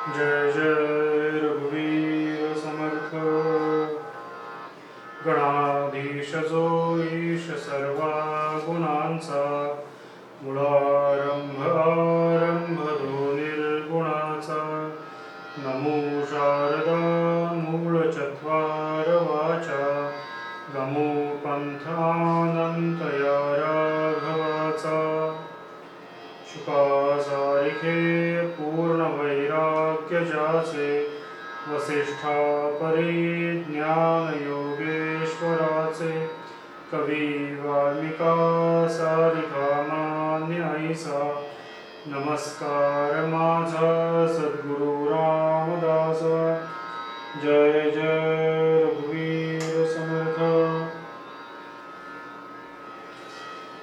जय जय रघुवीर समर्थ। गणाधीश जो ईश सर्वा गुणांचा, मूळारंभ आरंभ तो निर्गुणाचा। नमो शारदा मूळ चत्वार वाचा, गमो पंथ अनंत या राघवाचा। शुकासारिखे पूर्ण वैराग्य जाचे, वसिष्ठा परी ज्ञान योगेश्वराचे। कवी वाल्मिका सारिखा मान्य ऐसा, नमस्कार माझा सद्गुरु रामदास। जय जय रघुवीर समर्थ।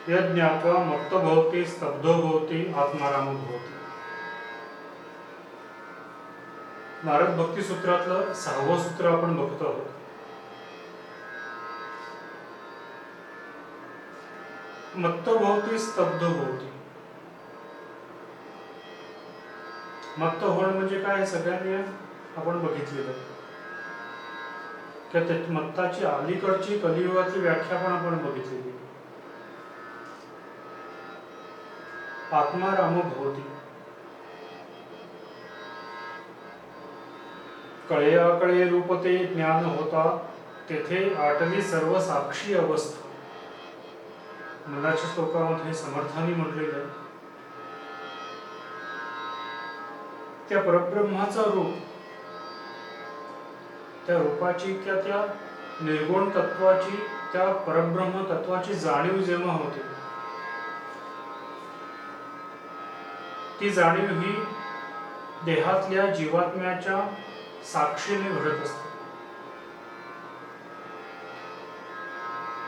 यज्ञात्वा मत्त भवति स्तब्धो भवति आत्मारामो भवति। नारद भक्ती सूत्रातलं 6वं सूत्र आपण बघतो आहोत। मत्त भवति स्तब्ध भवति। मत्त होणं म्हणजे काय, सगळ्यांनी आपण बघितलेलं आहे की मत्ताची अलीकडची कलियुगातली व्याख्या पण आपण बघितलेली। आत्मारामो भवति, कळे रूप ते ज्ञान होता, तेथे आटली सर्व साक्षी अवस्था। मनाच्या श्लोकामध्ये समर्थांनी म्हटलेलं आहे त्या परब्रह्माचं रूप, त्या रूपाची किंवा त्या निर्गुण तत्वाची, त्या परब्रह्म तत्वाची जाणीव जेव्हा होते, ती जाणीव ही देहातल्या जीवात्म्याच्या साक्षीने घडत असते।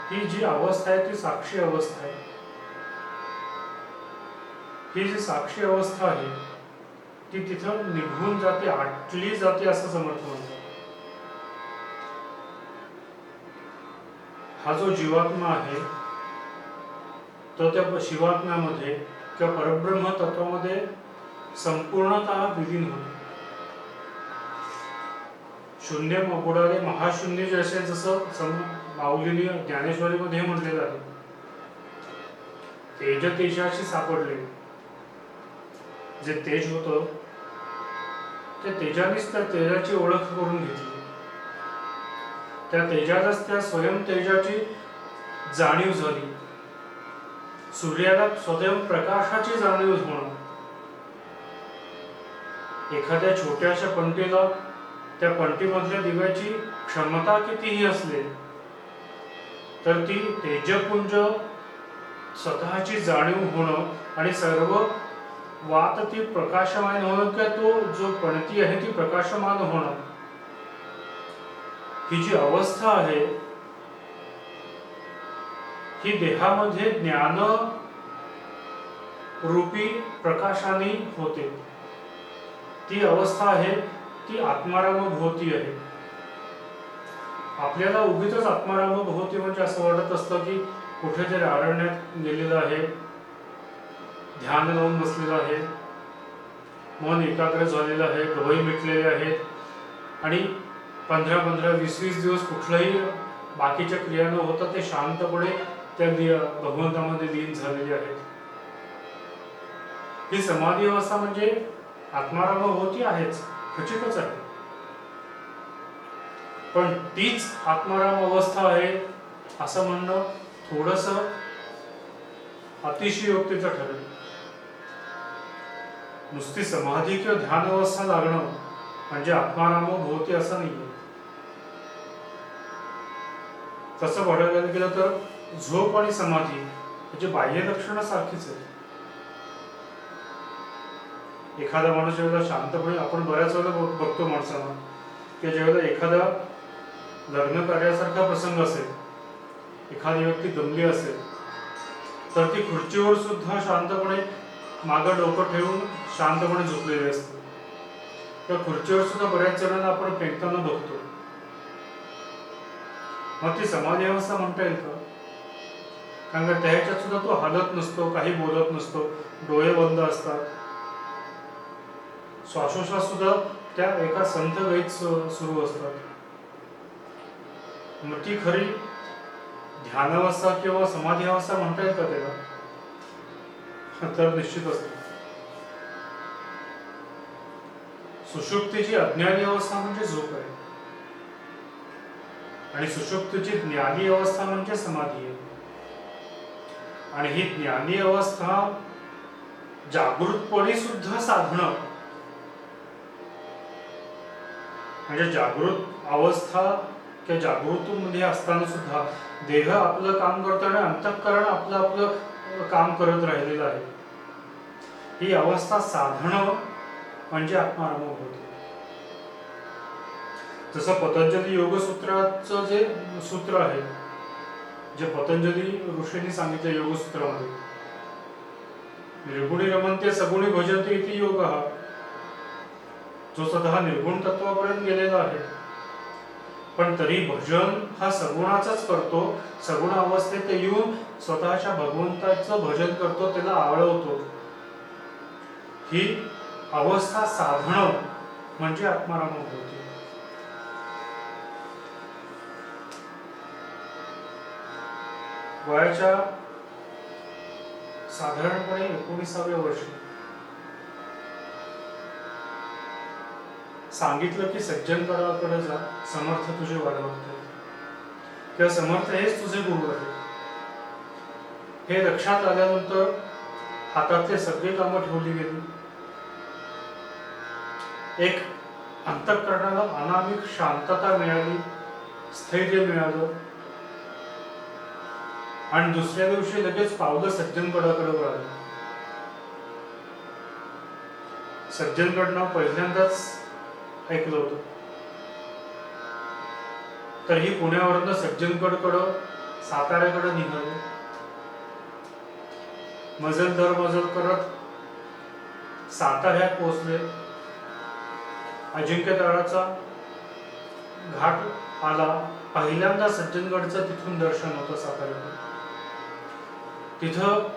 ही जी अवस्था आहे ती साक्षी अवस्था आहे। ही जी साक्षी अवस्था आहे ती तिथं निघून जाते, आटली जाते असं समर्थ म्हणतात। हा जो जीवात्मा आहे तो त्या शिवात्म्यामध्ये किंवा परब्रह्म तत्वामध्ये संपूर्णतः विलीन होतो। शून्य बुडाले महाशून्य जसे, जसं माऊलीने ज्ञानेश्वरीमध्ये म्हटलेलं आहे, तेज तेजाशी सापडले। जे तेज होतं त्या तेजानेच त्या तेजाची ओळख करून घेतली, त्या तेजालाच त्या स्वयं तेजाची जाणीव झाली। सूर्याला स्वयं प्रकाशाची जाणीव होणं, एखाद्या छोट्याशा पंटीला त्या पंटीमधल्या दिव्याची क्षमता कितीही असले तर ती तेजपुंज स्वतःची जाणीव होणं आणि सर्व वात ती प्रकाशमान होणं, किंवा तो जो पणती आहे ती प्रकाशमान होणं, ही जी अवस्था आहे ही देहामध्ये ज्ञान रूपी प्रकाशाने होते। ती अवस्था आहे ती आत्माराम भोवती आहे। आपल्याला उगीच आत्माराम भोवती म्हणजे असं वाटत असतं की कुठेतरी अरण्यात गेलेलं आहे, ध्यान लावून बसलेलं आहे, मन एकाग्र झालेलं आहे, डोळे मिटलेले आहेत आणि 15-20 दिवस कुठलाही बाकीच्या क्रिया न होता ते शांतपणे त्या भगवंतामध्ये लीन झालेले आहेत। ही समाधी अवस्था म्हणजे आत्माराम होती आहेच, खचितच आहे, पण तीच आत्माराम अवस्था आहे असं म्हणणं थोडंसं अतिशयोक्तीचं ठरेल। नुसती समाधी किंवा ध्यान अवस्था लागणं म्हणजे आत्माराम भोवती असं नाहीये। तसं बघायला गेलं तर झोप आणि समाधी म्हणजे बाह्य लक्षणं सारखीच आहेत। एखादा माणूस जेव्हा शांतपणे, आपण बऱ्याच वेळेला बघतो माणसांना की जेव्हा एखादा लग्न कार्यासारखा प्रसंग असेल, एखादी व्यक्ती दमली असेल तर ती खुर्चीवर सुद्धा शांतपणे मागं डोकं ठेवून शांतपणे झोपलेली असते। त्या खुर्चीवर सुद्धा बऱ्याच जणांना आपण पेंगताना बघतो। मग ती समाधी अवस्था म्हणता येईल का? कारण का त्याच्यात सुद्धा तो हालत नसतो, काही बोलत नसतो, डोळे बंद असतात, श्वासोश्वास सुद्धा त्या एका संथ गईत सुरू असतात. मग ती खरी ध्यानावस्था किंवा समाधी अवस्था म्हणता येईल का त्याला? तर निश्चित असते. सुषुप्तीची अज्ञानी अवस्था म्हणजे झोप आहे आणि सुषुप्तीची ज्ञानी अवस्था म्हणजे समाधी आहे. आणि ही ज्ञानी अवस्था जागृतपणे सुद्धा साधणं म्हणजे जागृत अवस्था किंवा जागृतीमध्ये असताना सुद्धा देह आपलं काम करतो आणि अंतःकरण आपलं आपलं काम करत राहिलेलं आहे. ही अवस्था साधणं म्हणजे आत्माराम होते. जसं पतंजली योगसूत्राचं जे सूत्र आहे, जे पतंजली ऋषींनी सांगितलं योगसूत्रामध्ये, निर्गुणी रमन्ते सगुणी भजन्ते इति योगः, जो स्वतः निर्गुण तत्वापर्यंत गेलेला आहे पण तरी भजन हा सगुणाचाच करतो. सगुण अवस्थेत येऊन स्वतःच्या भगवंताचं भजन करतो, त्याला आवडवतो. ही अवस्था साधणं म्हणजे आत्माराम होते. वयाच्या साधारणपणे 19व्या वर्षी सांगितलं की सज्जनकडे जा, समर्थ तुझे वाट बघतात किंवा समर्थ हेच तुझे गुरु आहे. हे लक्षात आल्यानंतर हातातले सगळे कामं ठेवली गेली. एक अंतःकरणाला अनामिक शांतता मिळाली, स्थैर्य मिळालं आणि दुसऱ्या दिवशी लगेच पावलं सज्जनगडाकडे वळाली. सज्जनगडनं पहिल्यांदाच ऐकलं होतं. तरीही पुण्यावरनं सज्जनगडकडं साताऱ्याकडे निघाले. मजल दर मजल करत साताऱ्यात पोहोचले. अजिंक्यताराचा घाट आला. पहिल्यांदा सज्जनगडचं तिथून दर्शन होतं साताऱ्यात. तिथं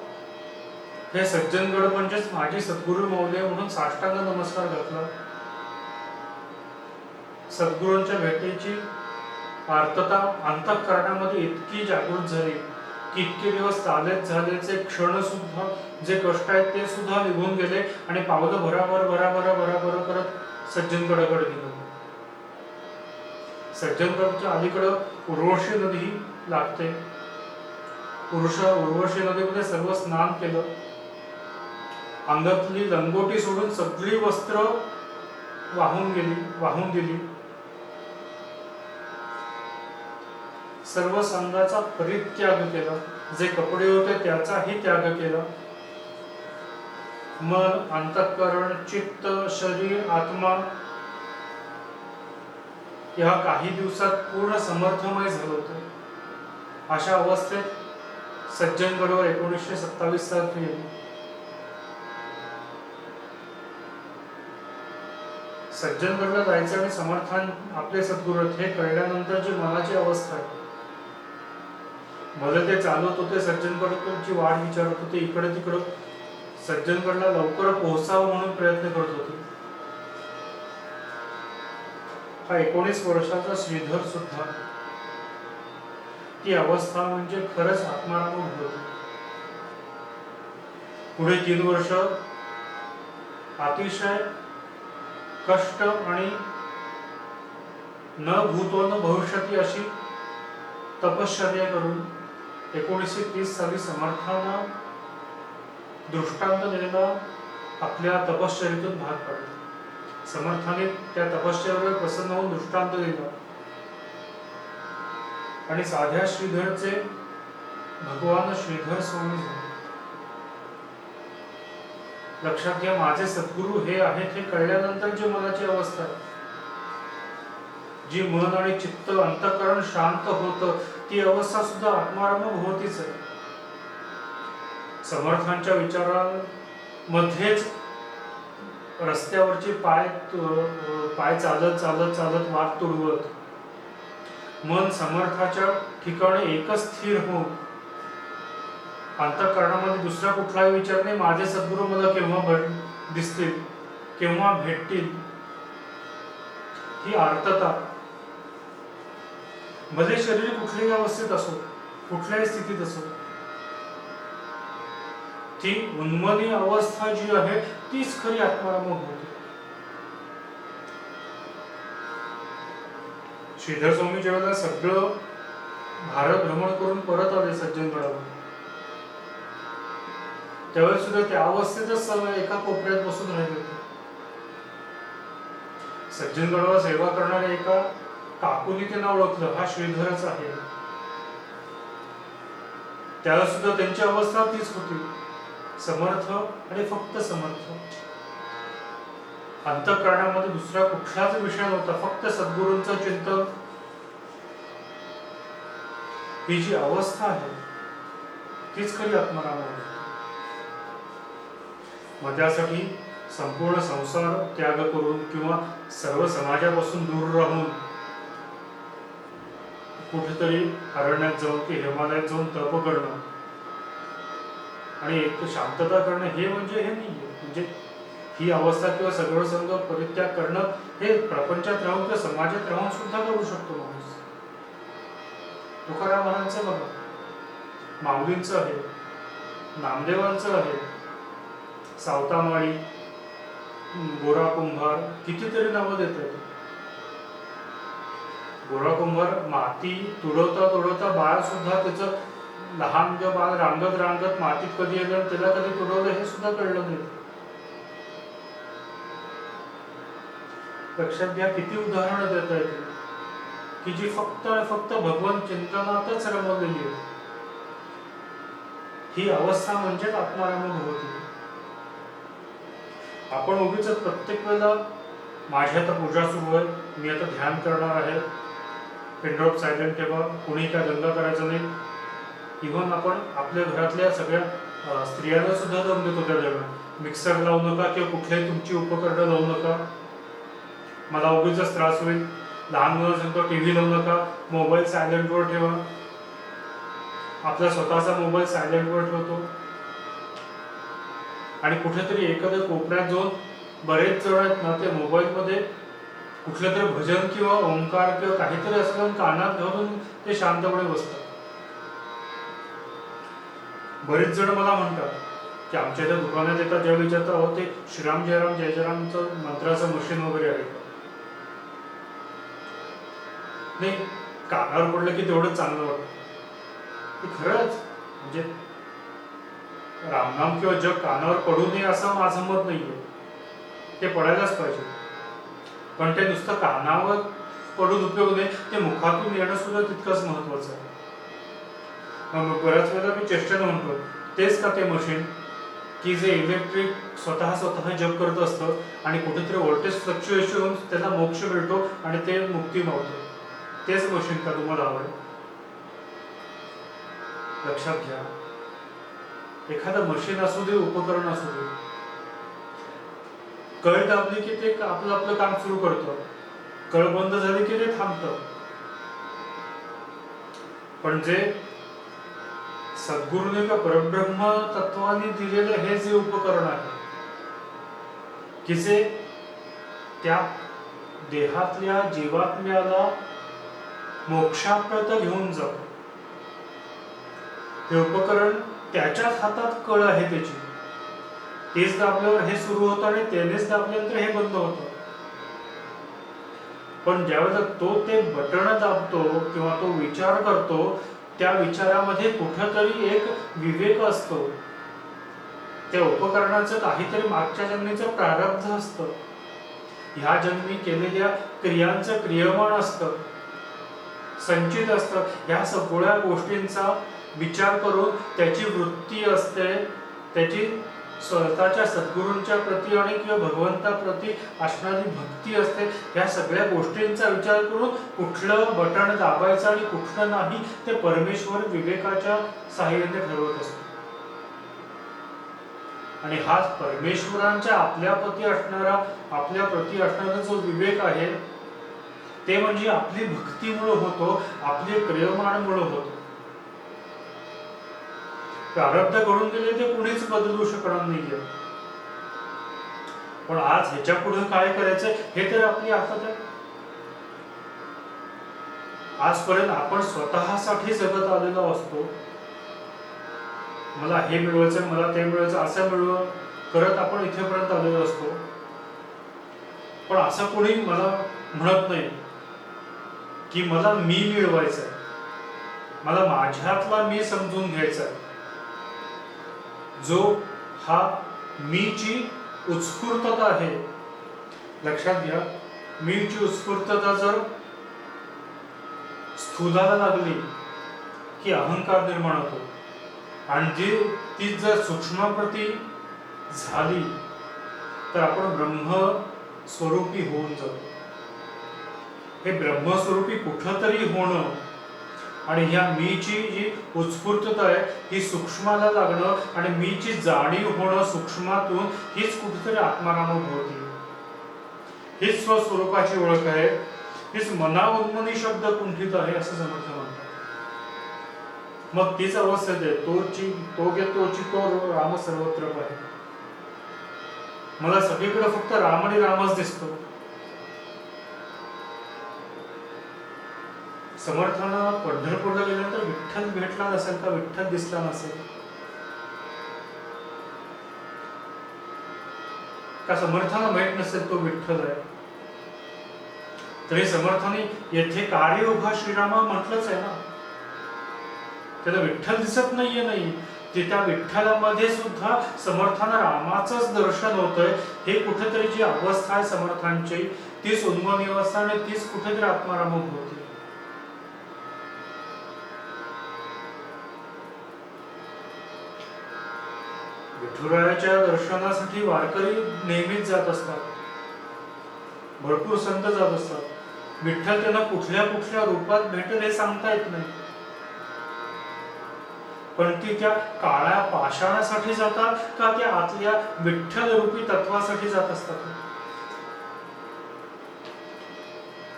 हे सज्जनगड म्हणजेच माझे सद्गुरू मौल्य म्हणून साष्टांग नमस्कार घातला. सद्गुरूंच्या भेटीची आर्तता अंतःकरणामध्ये इतकी जागृत झाली की इतके दिवस चालत झालेचे क्षण सुद्धा, जे कष्ट आहेत ते सुद्धा निघून गेले आणि पावलं भराभर करत सज्जनगडाकडे निघाले. सज्जनगडच्या अलीकडं उर्वशी नदी लागते. उर्वशी नदीमध्ये सर्व स्नान केलं. अंगातली लंगोटी सोडून सगळी वस्त्र वाहून दिली. सर्व संघाचा परित्याग केला. जे कपडे होते त्याचाही त्याग केला. मन, अंतःकरण, चित्त, शरीर, आत्मा या काही दिवसात पूर्ण समर्थमय झालं होतं. अशा अवस्थेत सज्जनगडवर 1927 साली गेली. सज्जनगडला जायचं आणि समर्थान आपले सद्गुरू हे कळल्यानंतर जी मनाची अवस्था आहे, भले ते चालत होते, सज्जनगडची वाट विचारत होते, इकडे तिकडं सज्जनगडला लवकर पोहोचावं म्हणून प्रयत्न करत होते. हा 19 वर्षाचा श्रीधर सुद्धा ती अवस्था म्हणजे खरंच आत्माराम होती. पुढे 3 वर्ष अतिशय कष्ट आणि न भूतो न भविष्यती अशी तपश्चर्या करून 1930 साली समर्थांना दृष्टांत दिलेला आपल्या तपश्चर्येतून भाग पडला. समर्थाने त्या तपश्चर्यावर प्रसन्न होऊन दृष्टांत दिला आणि साध्या श्रीधरचे भगवान श्रीधर स्वामी झाले. लक्षात घ्या, माझे सद्गुरू हे आहेत हे कळल्यानंतर जी मनाची अवस्था आहे, जी मन आणि चित्त अंतःकरण शांत होतं, ती अवस्था सुद्धा आत्माराम भोवतीच आहे. समर्थांच्या विचारांमध्येच रस्त्यावरची पाय चालत वाट तुडवत मन समर्थाच्या ठिकाणी एकच स्थिर होऊन अंतःकरणामध्ये दुसरा कुठलाही विचार नाही, माझे सद्गुरू मला केव्हा दिसतील केव्हा भेटतील ही आर्तता, भले शरीर कुठल्याही अवस्थेत असो, कुठल्याही स्थितीत असो, ती उन्मनी अवस्था जी आहे तीच खरी आत्माराम होती. श्रीधर स्वामी जेव्हा सगळं भारत भ्रमण करून परत आले सज्जनगडावर, त्यावेळेस सुद्धा त्या अवस्थेतच एका कोपऱ्यात बसून राहिले होते. सज्जनगडावर सेवा करणाऱ्या एका काकूनी त्यांना ओळखलं, हा श्रीधरच आहे. त्यावेळेस सुद्धा त्यांची अवस्था तीच होती, समर्थ आणि फक्त समर्थ. अंतःकरणामध्ये दुसरा कुठलाच विषय नव्हता, फक्त सद्गुरूंचं चिंतन. ही जी अवस्था आहे तीच खरी आत्माराम आहे. मग त्यासाठी संपूर्ण संसार त्याग करून किंवा सर्व समाजापासून दूर राहून कुठेतरी अरण्यात जाऊन की हिमालयात जाऊन तप करणं आणि एक शांतता करणं, हे म्हणजे हे नाहीये. म्हणजे ही अवस्था किंवा सगळं संग परित्याग करणं हे प्रपंचात राहून किंवा समाजात राहून सुद्धा करू शकतो माणूस. तुकाराम महाराजांचं बघा, माऊलींचं आहे, नामदेवांचं आहे, सावतामाळी, गोरा कुंभार, कितीतरी नावं देत आहेत. गोरा कुंभार माती तुडवता तुडवता बाळ सुद्धा त्याचं लहान बाळ रांगत रांगत मातीत कधी येतं त्याला कधी तुडवलं हे सुद्धा कळलं नाही. लक्षात घ्या, किती उदाहरणं देता येतील की जी फक्त आणि फक्त भगवान चिंतनातच रमवलेली आहे. ही अवस्था म्हणजेच आत्माराम होती. आपण उगीच प्रत्येक वेळेला माझी आता पूजा सुरू आहे, मी आता ध्यान करणार आहे, पिन ड्रॉप सायलेंट ठेवा, कुणी काय दंगा करायचा नाही. इव्हन आपण आपल्या घरातल्या सगळ्या स्त्रियांना सुद्धा दम देतो त्या दरम्यान, मिक्सर लावू नका किंवा कुठल्याही तुमची उपकरणं लावू नका, मला उगीच त्रास होईल. लहान मुलं सांगतो टीव्ही लावू नका, मोबाईल सायलेंटवर ठेवा. आपला स्वतःचा मोबाईल सायलेंटवर ठेवतो आणि कुठेतरी एखाद्या कोपऱ्यात जाऊन बरेच जण आहेत ना, ते मोबाईलमध्ये कुठलं तरी भजन किंवा ओंकार किंवा काहीतरी असं कानात घालून ते शांतपणे बसतात. बरेच जण मला म्हणतात की आमच्या इथे दुकानात येतात, जेव्हा विचारतात अहो ते श्रीराम जयराम जय जयरामचं मंत्राचं मशीन वगैरे आहे का? नाही, कानावर पडलं की तेवढं चांगलं वाटतं. खरंच म्हणजे रामनाम किंवा जग कानावर पडू नये असं माझं मत नाहीये, ते पडायलाच पाहिजे. पण ते नुसतं कानावर पडून उपयोग नाही, ते मुखातून येणं सुद्धा तितकंच महत्वाचं आहे. मग बऱ्याच वेळेला मी चेष्टेनं म्हणतो, तेच का ते मशीन की जे इलेक्ट्रिक स्वतः जप करत असतं आणि कुठेतरी व्होल्टेज फ्लक्च्युएशन होऊन त्याला मोक्ष मिळतो आणि ते मुक्ती मावतो, तेच मशीन का तुम्हाला हवंय? लक्षात घ्या, एखादं मशीन असू दे, उपकरण असू दे, कळ दाबली की ते आपलं आपलं काम सुरू करतं, कळ बंद झाली की ते थांबतं. पण जे सद्गुरूने का परब्रह्म तत्वाने दिलेलं हे जे उपकरण आहे की जे त्या देहातल्या जीवात्म्याला मोक्षाप्रत घेऊन जातं, ते उपकरण त्याच्याच हातात कळ आहे त्याची, तेच दाबल्यावर हे सुरू होतं आणि त्यानेच दाबल्यानंतर हे बंद होतं. पण ज्यावेळेला तो ते बटन दाबतो किंवा तो विचार करतो, त्या विचारामध्ये कुठेतरी एक विवेक असतो, त्या उपकरणाचं काहीतरी मागच्या जन्मीचं प्रारब्ध असतं, ह्या जन्मी केलेल्या क्रियांचं क्रियमाण असतं, संचित असतं. ह्या सगळ्या गोष्टींचा विचार करून त्याची वृत्ती असते, त्याची स्वतःच्या सद्गुरूंच्या प्रती आणि किंवा भगवंताप्रती असणारी भक्ती असते. ह्या सगळ्या गोष्टींचा विचार करून कुठलं बटन दाबायचं आणि कुठलं नाही ते परमेश्वर विवेकाच्या साहाय्याने ठरवत असतो. आणि हा परमेश्वरांच्या आपल्या प्रती असणारा जो विवेक आहे ते म्हणजे आपली भक्तीमुळे होतो, आपली प्रेमामुळे होतो. प्रारब्ध घडून गेले ते कुणीच बदलू शकणार नाहीये. पण आज ह्याच्या पुढे काय करायचं हे तर आपली हातात आहे. आजपर्यंत आपण स्वतःसाठी जगत आलेलो असतो. मला हे मिळवायचं, मला ते मिळवायचं, असं करत आपण इथेपर्यंत आलेलो असतो. पण असं कोणी मला म्हणत नाही की मला मी मिळवायचं, मला माझ्यातला मी समजून घ्यायचा. जो हा मीची उत्स्फूर्तता आहे, लक्षात घ्या, मीची उत्स्फूर्तता जर स्थूलाला लागली की अहंकार निर्माण होतो, आणि ती जर सूक्ष्मप्रती झाली तर आपण ब्रह्मस्वरूपी होऊन जातो. हे ब्रह्मस्वरूपी कुठंतरी होणं आणि ह्या मीची जी उत्स्फूर्तता आहे ही सूक्ष्माला लागणं आणि मीची जाणीव होणं सूक्ष्मातून, हीच कुठेतरी आत्मारामभवती, हीच स्वस्वरूपाची ओळख आहे. हीच मनाउन्मनी शब्द कुंठित आहे असं समर्थ म्हणतात. मग तीच अवस्था आहे, तोची तो राम सर्वत्र आहे. मला सगळीकडे फक्त राम आणि रामच दिसतो. समर्थांना पंढरपूरला गेल्यानंतर विठ्ठल भेटला नसेल का, विठ्ठल दिसला नसेल का, समर्थांना माहित नसेल तो विठ्ठल आहे. तरी समर्थांनी येथे कार्य उभा श्रीरामा म्हटलंच आहे ना. त्याला विठ्ठल दिसत नाहीये, नाही, ते त्या विठ्ठलामध्ये सुद्धा समर्थांना रामाचंच दर्शन होतंय. हे कुठेतरी जी अवस्था आहे समर्थांची, तीच उन्मनी अवस्था आणि तीच कुठेतरी आत्माराम होती. विठुरायाच्या दर्शनासाठी वारकरी नेहमीच जात असतात, भरपूर संत जात असतात. विठ्ठल त्यांना कुठल्या कुठल्या रूपात भेटेल हे सांगता येत नाही, पण ती त्या काळ्या पाषाणासाठी जातात का त्या आतल्या विठ्ठल रूपी तत्वासाठी जात असतात.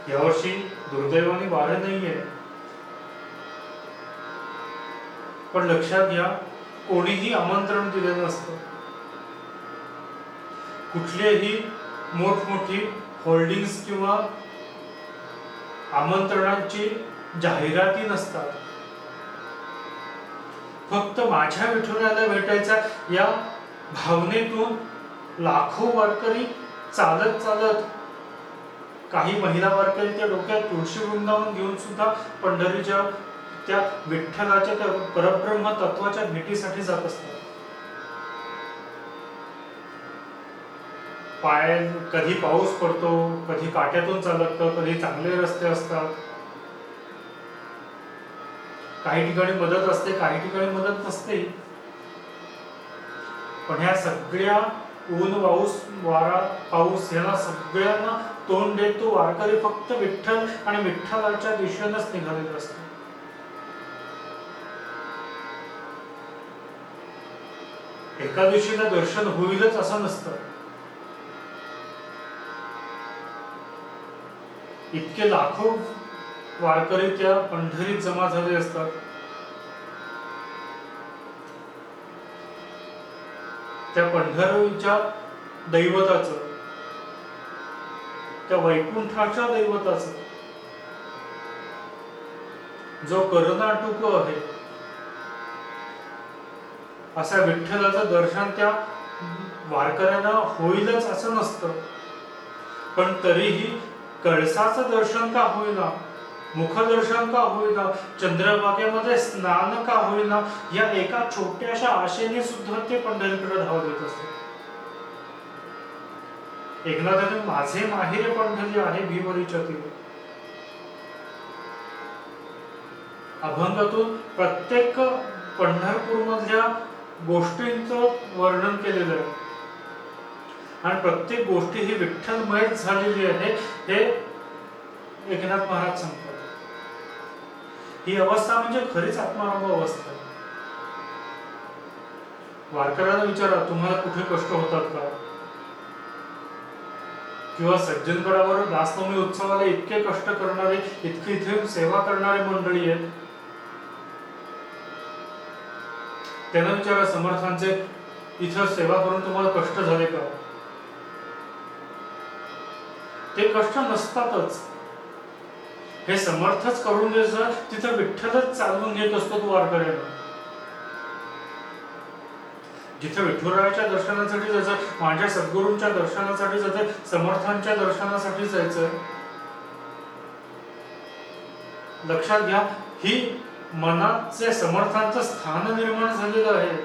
यावर्षी दुर्दैवाने वारं नाहीये, पण लक्षात घ्या, कोणीही आमंत्रण दिलेलं नसतं. कुठलेही मोठमोठी होल्डिंग्स किंवा आमंत्रणाची जाहिराती नसतात. फक्त माझ्या विठुरायाला भेटायचा या भावनेतून लाखो वारकरी चालत चालत, काही महिला वारकरी त्या डोक्यात तुळशी वृंदावन घेऊन सुद्धा पंढरीच्या त्या विठ्ठलाच्या त्या परब्रह्म तत्वाच्या भेटीसाठी जात असतात. पाय कधी पाऊस पडतो, कधी काट्यातून चालत, कधी चांगले रस्ते असतात, काही ठिकाणी मदत असते, काही ठिकाणी मदत नसते. पण ह्या सगळ्या ऊन वारा पाऊस ह्याला सगळ्यांना तोंड देत तो वारकरी फक्त विठ्ठल आणि विठ्ठलाच्या दिशेनंच निघालेला असतो. एका दिवशीला दर्शन होईलच असं नसतं. इतके लाखो वारकरी त्या पंढरीत जमा झाले असतात. त्या पंढरीच्या दैवताचं, त्या वैकुंठाच्या दैवताचं जो कर्नाटक आहे, असा विठ्ठलाचं दर्शन त्या वारकऱ्यांना होईलच असं नसतं. पण तरीही कळसाचं दर्शन का होईना, मुखदर्शन का होईना, चंद्रभागेमध्ये स्नान का होईना, या एका छोट्याशा आशेने सुद्धा ते पंढरीकडे धाव देत असते. एकनाथाने माझे माहेर पंढरी आहे भीमरीच्या तीरी. अभंगातून प्रत्येक पंढरपूर मधल्या गोष्टींचं वर्णन केलेलं आहे आणि प्रत्येक गोष्टी ही विठ्ठलमय झालेली आहे हे एकनाथ महाराज सांगतात. ही अवस्था म्हणजे खरीच आत्माराम अवस्था आहे. वारकऱ्यांना विचारा, तुम्हाला कुठे कष्ट होतात का? किंवा सज्जनगडावर दासनवमी उत्सवाला इतके कष्ट करणारे, इतके इथे सेवा करणारे मंडळी आहेत, त्यांना विचारा समर्थांचे इथं सेवा करून तुम्हाला कष्ट झाले का? ते कष्ट नसतातच. हे समर्थच करून द्यायचं, तिथं विठ्ठलच चालवून घेत असतो तो वारकऱ्याला. जिथं विठुरायाच्या दर्शनासाठी जायचं, माझ्या सद्गुरूंच्या दर्शनासाठी जायचं, समर्थांच्या दर्शनासाठी जायचं, लक्षात घ्या, ही मनात जे समर्थांचं स्थान निर्माण झालेलं आहे,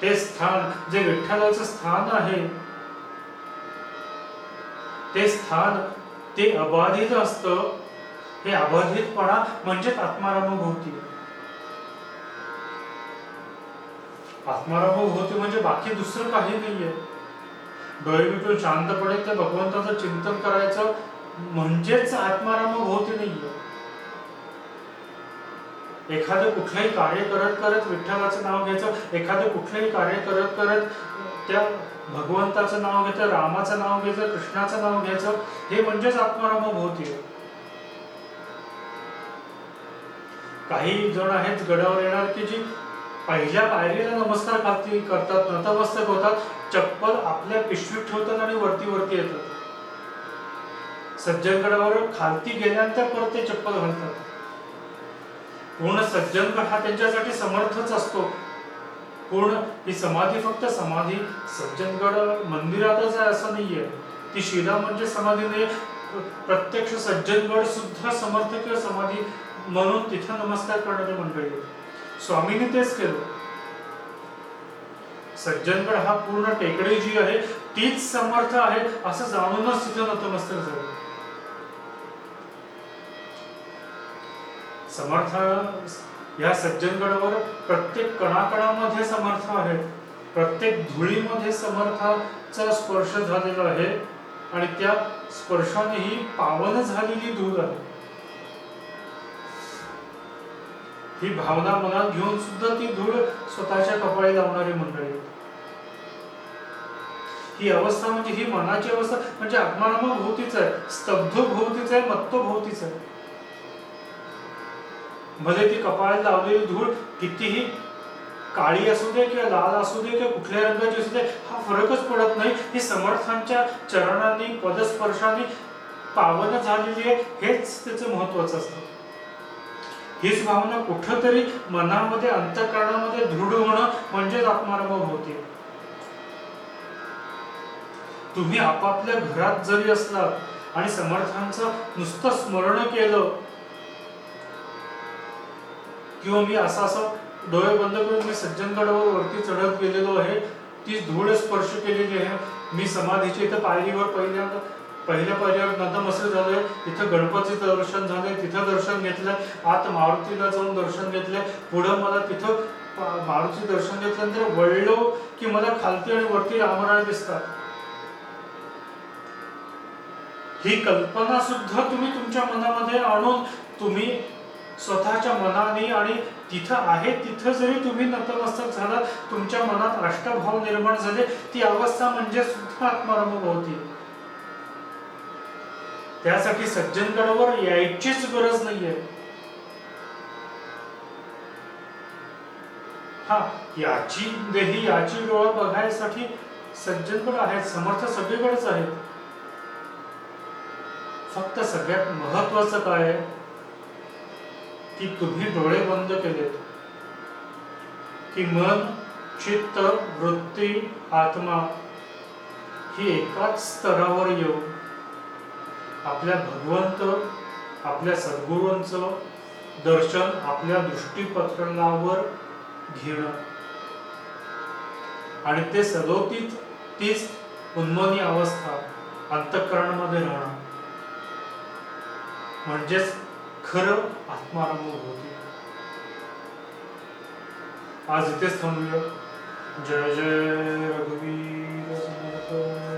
ते स्थान जे विठ्ठलाचं स्थान आहे, ते स्थान ते अबाधित असतं. हे अबाधितपणा म्हणजे आत्मारामभूती. आत्मारामभूती म्हणजे बाकी दुसरं काही नाहीये. डोळे मिटून शांतपणे त्या भगवंताचं चिंतन करायचं म्हणजेच आत्मारामभूती नाहीये. एखादं कुठलंही कार्य करत करत विठ्ठलाचं नाव घ्यायचं, एखादं कुठलंही कार्य करत करत त्या भगवंताचं नाव घ्यायचं, रामाचं नाव घ्यायचं, कृष्णाचं नाव घ्यायचं, हे म्हणजेच आत्मारामभूती आहे. काही जण आहेत गडावर येणार की जी पहिल्या पायरीला नमस्कार करतात, नतमस्तक होतात, चप्पल आपल्या पिशवीत ठेवतात आणि वरती वरती येतात. सज्जनगडावर खालती गेल्यानंतर परत ते चप्पल घालतात. पूर्ण सज्जनगड हा त्यांच्यासाठी समर्थच असतो. पूर्ण ही समाधी फक्त समाधी सज्जनगड मंदिरातच आहे असं नाहीये. ती शिला म्हणजे समाधी नाही, प्रत्यक्ष सज्जनगड सुद्धा समर्थ किंवा समाधी म्हणून तिथं नमस्कार करणारी मंडळी. स्वामींनी तेच केलं. सज्जनगड हा पूर्ण टेकडी जी आहे तीच समर्थ आहे असं जाणूनच तिथं नतमस्तक झालं. समर्थ या सज्जनगडावर प्रत्येक कणाकणामध्ये समर्थ आहे, प्रत्येक धुळीमध्ये समर्थाचा स्पर्श झालेला आहे आणि त्या स्पर्शाने ही पावन झालेली धूळ आहे. ही भावना मनात घेऊन सुद्धा ती धूळ स्वतःच्या कपाळी लावणारी मंडळी. ही अवस्था म्हणजे ही मनाची अवस्था म्हणजे आत्मारामभूतीच आहे, स्तब्धभूतीच आहे, मत्तभूतीच आहे. भले ती कपाळाला लावलेली धूळ कितीही काळी असू दे किंवा लाल असू दे किंवा कुठल्या रंगाची असू दे, हा फरकच पडत नाही. ही समर्थांच्या चरणांनी पदस्पर्शाने पावन झालेली आहे, हेच त्याचं महत्वाचं असतं. हीच भावना कुठंतरी मनामध्ये अंतःकरणामध्ये दृढ होणं म्हणजेच आत्मारामभूती. तुम्ही आपापल्या घरात जरी असलात आणि समर्थांचं नुसतं स्मरण केलं किंवा मी असं डोळे बंद करून मी सज्जनगडावर वरती चढत गेलेलो आहे, ती धूळ स्पर्श केलेली आहे, मी समाधीच्या इथं पायरीवर पहिल्या पायरीवर नतमस्तक झालोय, तिथं गणपतीचं दर्शन झालंय, तिथं दर्शन घेतलंय, आत मारुतीला जाऊन दर्शन घेतलंय, पुढं मला तिथं मारुती दर्शन घेतल्यानंतर वळलो की मला खालती आणि वरती रामराय दिसतात. ही कल्पना सुद्धा तुम्ही तुमच्या मनामध्ये आणून तुम्ही स्वतःच्या मनाने आणि तिथं आहे तिथं जरी तुम्ही नतमस्तक झालात, तुमच्या मनात अष्टभाव निर्माण झाले, ती अवस्था म्हणजे सुद्धा आत्मारामभूती. त्यासाठी सज्जनगडावर यायचीच गरज नाहीये. हा याची देही याची डोळा बघायसाठी सज्जनगड आहेत, समर्थ सगळीकडेच आहेत. फक्त सगळ्यात महत्वाचं काय आहे की तुम्ही डोळे बंद केलेत की मन, चित्त, वृत्ती, आत्मा ही एकाच स्तरावर येऊन आपल्या भगवंत, आपल्या सद्गुरूंचं दर्शन आपल्या दृष्टीपटलावर घेणं आणि ते सदोतीत तीच उन्मनी अवस्था अंतःकरणामध्ये राहणं म्हणजेच खरं आत्मारामभूती. आज इथेच थांबूया. जय जय रघुवीर समर्थ.